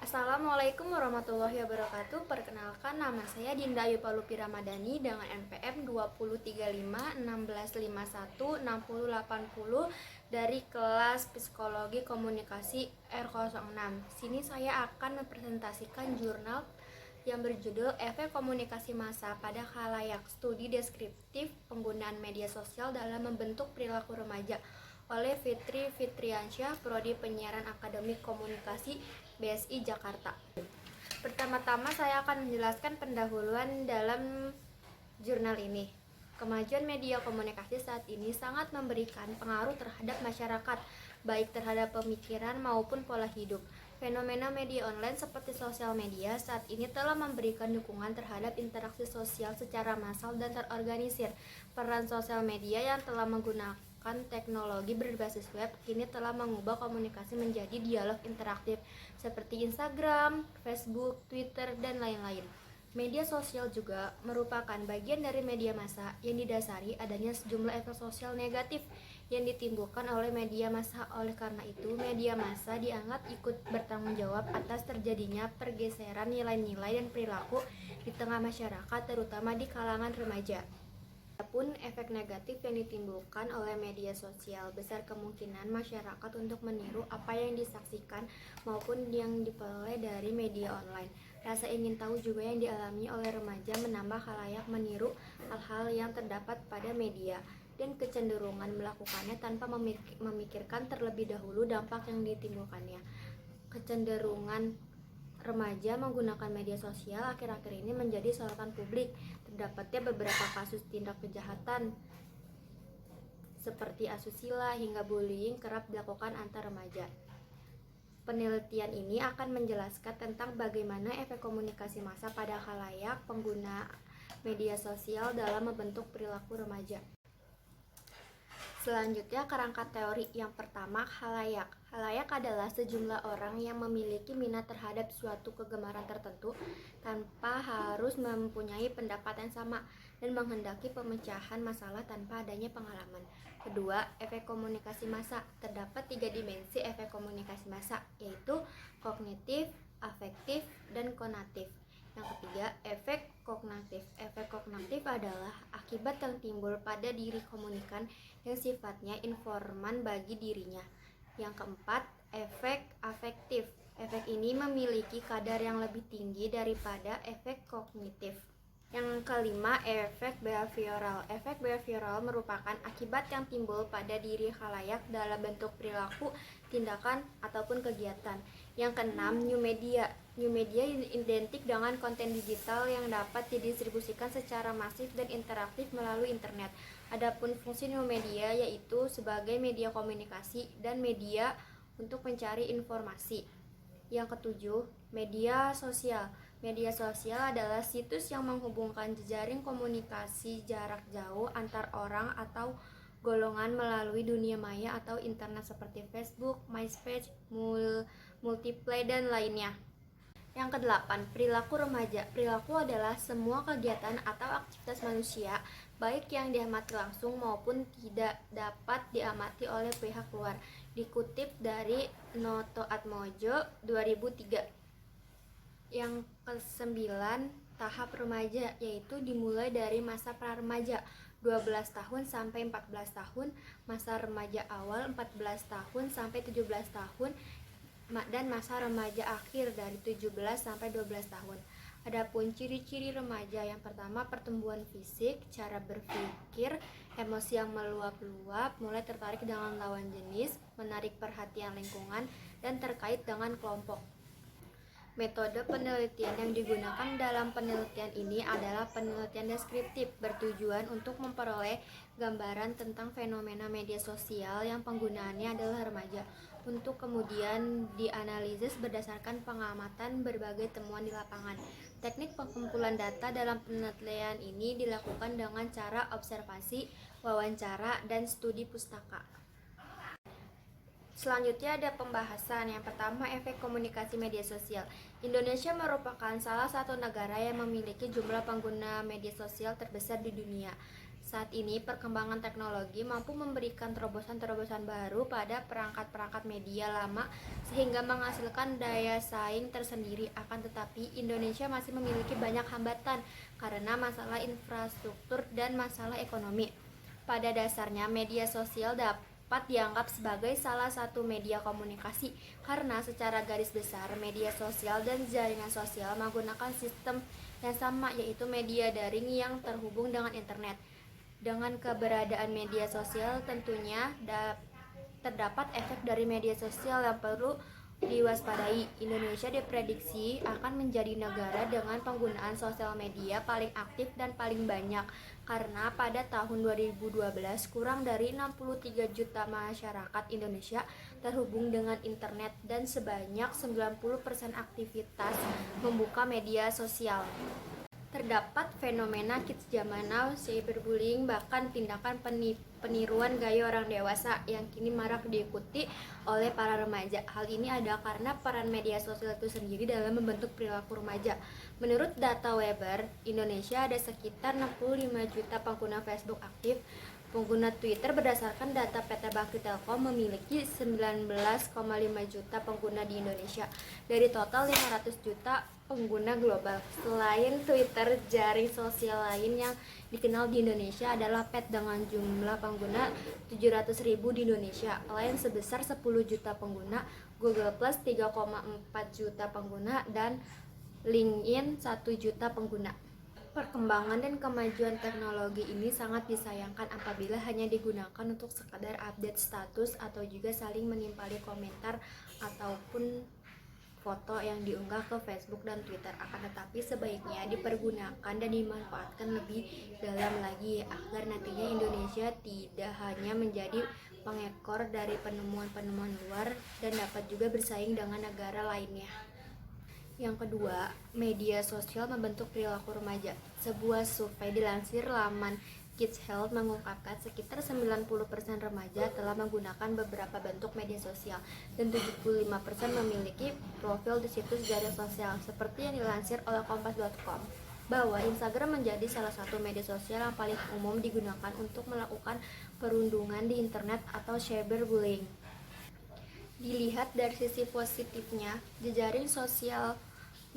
Assalamualaikum warahmatullahi wabarakatuh. Perkenalkan, nama saya Dinda Ayu Palupi Ramadhani dengan NPM 2035 1651 6080 dari kelas Psikologi Komunikasi R06. Sini saya akan mempresentasikan jurnal yang berjudul Efek Komunikasi Massa pada Khalayak, Studi Deskriptif Penggunaan Media Sosial dalam Membentuk Perilaku Remaja oleh Fitri Fitriansyah, Prodi Penyiaran Akademik Komunikasi BSI Jakarta. Pertama-tama saya akan menjelaskan pendahuluan dalam jurnal ini. Kemajuan media komunikasi saat ini sangat memberikan pengaruh terhadap masyarakat, baik terhadap pemikiran maupun pola hidup. Fenomena media online seperti sosial media saat ini telah memberikan dukungan terhadap interaksi sosial secara massal dan terorganisir. Peran sosial media yang telah menggunakan teknologi berbasis web kini telah mengubah komunikasi menjadi dialog interaktif seperti Instagram, Facebook, Twitter, dan lain-lain. Media sosial juga merupakan bagian dari media massa yang didasari adanya sejumlah efek sosial negatif yang ditimbulkan oleh media massa. Oleh karena itu, media massa dianggap ikut bertanggung jawab atas terjadinya pergeseran nilai-nilai dan perilaku di tengah masyarakat, terutama di kalangan remaja. Adapun efek negatif yang ditimbulkan oleh media sosial, besar kemungkinan masyarakat untuk meniru apa yang disaksikan maupun yang diperoleh dari media online. Rasa ingin tahu juga yang dialami oleh remaja menambah khalayak meniru hal-hal yang terdapat pada media dan kecenderungan melakukannya tanpa memikirkan terlebih dahulu dampak yang ditimbulkannya. Kecenderungan remaja menggunakan media sosial akhir-akhir ini menjadi sorotan publik. Terdapatnya beberapa kasus tindak kejahatan seperti asusila hingga bullying kerap dilakukan antar remaja. Penelitian ini akan menjelaskan tentang bagaimana efek komunikasi massa pada khalayak pengguna media sosial dalam membentuk perilaku remaja. Selanjutnya, kerangka teori. Yang pertama, khalayak. Khalayak adalah sejumlah orang yang memiliki minat terhadap suatu kegemaran tertentu tanpa harus mempunyai pendapat yang sama dan menghendaki pemecahan masalah tanpa adanya pengalaman. Kedua, efek komunikasi massa. Terdapat 3 dimensi efek komunikasi massa, yaitu kognitif, afektif, dan konatif. Yang ketiga, efek kognitif. Efek kognitif adalah akibat yang timbul pada diri komunikan yang sifatnya informan bagi dirinya. Yang keempat, efek afektif. Efek ini memiliki kadar yang lebih tinggi daripada efek kognitif. Yang kelima, efek behavioral. Efek behavioral merupakan akibat yang timbul pada diri khalayak dalam bentuk perilaku, tindakan, ataupun kegiatan. Yang keenam, new media. New media identik dengan konten digital yang dapat didistribusikan secara masif dan interaktif melalui internet. Adapun fungsi new media yaitu sebagai media komunikasi dan media untuk mencari informasi. Yang ketujuh, media sosial. Media sosial adalah situs yang menghubungkan jejaring komunikasi jarak jauh antar orang atau golongan melalui dunia maya atau internet seperti Facebook, MySpace, Multiplay, dan lainnya. Yang kedelapan, perilaku remaja. Perilaku adalah semua kegiatan atau aktivitas manusia, baik yang diamati langsung maupun tidak dapat diamati oleh pihak luar. Dikutip dari Noto Atmojo 2003. Yang kesembilan, tahap remaja, yaitu dimulai dari masa pra-remaja 12 tahun sampai 14 tahun, masa remaja awal 14 tahun sampai 17 tahun, dan masa remaja akhir dari 17 sampai 12 tahun. Adapun ciri-ciri remaja, yang pertama, pertumbuhan fisik, cara berpikir, emosi yang meluap-luap, mulai tertarik dengan lawan jenis, menarik perhatian lingkungan, dan terkait dengan kelompok. Metode penelitian yang digunakan dalam penelitian ini adalah penelitian deskriptif, bertujuan untuk memperoleh gambaran tentang fenomena media sosial yang penggunaannya adalah remaja, untuk kemudian dianalisis berdasarkan pengamatan berbagai temuan di lapangan. Teknik pengumpulan data dalam penelitian ini dilakukan dengan cara observasi, wawancara, dan studi pustaka. Selanjutnya ada pembahasan. Yang pertama, efek komunikasi media sosial. Indonesia merupakan salah satu negara yang memiliki jumlah pengguna media sosial terbesar di dunia. Saat ini, perkembangan teknologi mampu memberikan terobosan-terobosan baru pada perangkat-perangkat media lama sehingga menghasilkan daya saing tersendiri. Akan tetapi, Indonesia masih memiliki banyak hambatan karena masalah infrastruktur dan masalah ekonomi. Pada dasarnya, media sosial dapat dianggap sebagai salah satu media komunikasi karena secara garis besar media sosial dan jaringan sosial menggunakan sistem yang sama, yaitu media daring yang terhubung dengan internet. Dengan keberadaan media sosial tentunya terdapat efek dari media sosial yang perlu diwaspadai. Indonesia diprediksi akan menjadi negara dengan penggunaan sosial media paling aktif dan paling banyak karena pada tahun 2012 kurang dari 63 juta masyarakat Indonesia terhubung dengan internet dan sebanyak 90% aktivitas membuka media sosial. Terdapat fenomena kids zaman now, cyberbullying, bahkan tindakan peniruan gaya orang dewasa yang kini marak diikuti oleh para remaja. Hal ini ada karena peran media sosial itu sendiri dalam membentuk perilaku remaja. Menurut data Weber, Indonesia ada sekitar 65 juta pengguna Facebook aktif. Pengguna Twitter berdasarkan data PT Bakti Telkom memiliki 19,5 juta pengguna di Indonesia dari total 500 juta pengguna global. Selain Twitter, jaring sosial lain yang dikenal di Indonesia adalah Pet dengan jumlah pengguna 700.000 di Indonesia, Line sebesar 10 juta pengguna, Google Plus 3,4 juta pengguna, dan LinkedIn 1 juta pengguna. Perkembangan dan kemajuan teknologi ini sangat disayangkan apabila hanya digunakan untuk sekadar update status atau juga saling menimpali komentar ataupun foto yang diunggah ke Facebook dan Twitter. Akan tetapi sebaiknya dipergunakan dan dimanfaatkan lebih dalam lagi agar nantinya Indonesia tidak hanya menjadi pengekor dari penemuan-penemuan luar dan dapat juga bersaing dengan negara lainnya. Yang kedua, media sosial membentuk perilaku remaja. Sebuah survei dilansir laman Kids Health mengungkapkan sekitar 90% remaja telah menggunakan beberapa bentuk media sosial dan 75% memiliki profil di situs jaring sosial, seperti yang dilansir oleh kompas.com bahwa Instagram menjadi salah satu media sosial yang paling umum digunakan untuk melakukan perundungan di internet atau cyberbullying. Dilihat dari sisi positifnya, jejaring sosial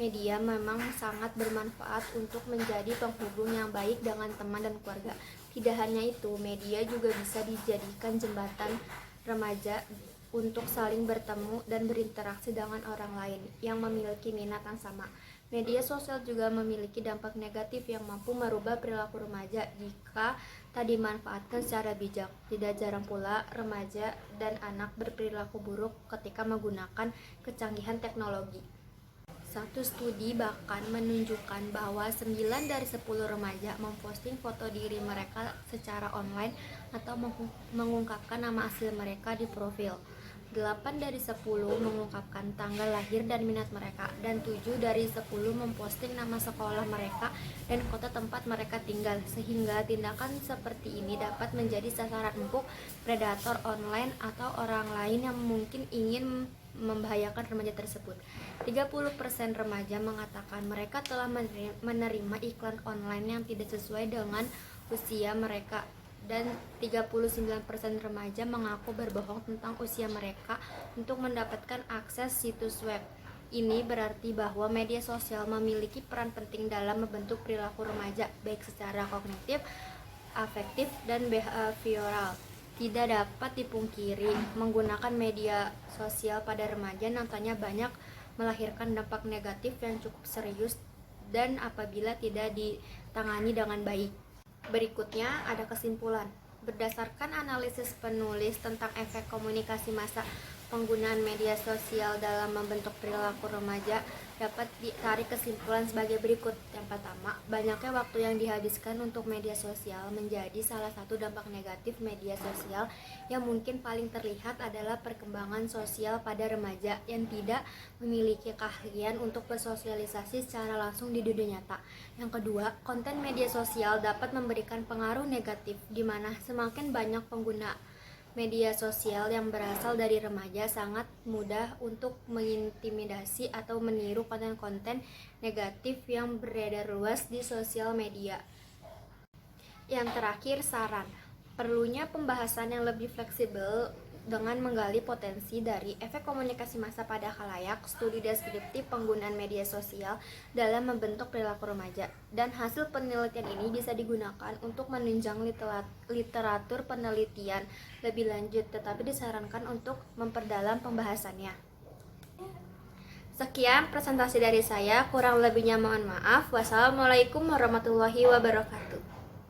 media memang sangat bermanfaat untuk menjadi penghubung yang baik dengan teman dan keluarga. Tidak hanya itu, media juga bisa dijadikan jembatan remaja untuk saling bertemu dan berinteraksi dengan orang lain yang memiliki minat yang sama. Media sosial juga memiliki dampak negatif yang mampu merubah perilaku remaja jika tak dimanfaatkan secara bijak. Tidak jarang pula remaja dan anak berperilaku buruk ketika menggunakan kecanggihan teknologi. Satu studi bahkan menunjukkan bahwa 9 dari 10 remaja memposting foto diri mereka secara online atau mengungkapkan nama asli mereka di profil. 8 dari 10 mengungkapkan tanggal lahir dan minat mereka, dan 7 dari 10 memposting nama sekolah mereka dan kota tempat mereka tinggal, sehingga tindakan seperti ini dapat menjadi sasaran empuk predator online atau orang lain yang mungkin ingin membahayakan remaja tersebut. 30% remaja mengatakan mereka telah menerima iklan online yang tidak sesuai dengan usia mereka, dan 39% remaja mengaku berbohong tentang usia mereka untuk mendapatkan akses situs web. Ini berarti bahwa media sosial memiliki peran penting dalam membentuk perilaku remaja, baik secara kognitif, afektif, dan behavioral. Tidak dapat dipungkiri, menggunakan media sosial pada remaja nantinya banyak melahirkan dampak negatif yang cukup serius dan apabila tidak ditangani dengan baik. Berikutnya ada kesimpulan. Berdasarkan analisis penulis tentang efek komunikasi massa penggunaan media sosial dalam membentuk perilaku remaja, dapat ditarik kesimpulan sebagai berikut. Yang pertama, banyaknya waktu yang dihabiskan untuk media sosial menjadi salah satu dampak negatif media sosial yang mungkin paling terlihat adalah perkembangan sosial pada remaja yang tidak memiliki keahlian untuk bersosialisasi secara langsung di dunia nyata. Yang kedua, konten media sosial dapat memberikan pengaruh negatif di mana semakin banyak pengguna media sosial yang berasal dari remaja sangat mudah untuk mengintimidasi atau meniru konten-konten negatif yang beredar luas di sosial media. Yang terakhir, saran. Perlunya pembahasan yang lebih fleksibel dengan menggali potensi dari efek komunikasi massa pada khalayak, studi deskriptif penggunaan media sosial dalam membentuk perilaku remaja, dan hasil penelitian ini bisa digunakan untuk menunjang literatur penelitian lebih lanjut, tetapi disarankan untuk memperdalam pembahasannya. Sekian presentasi dari saya, kurang lebihnya mohon maaf. Wassalamualaikum warahmatullahi wabarakatuh.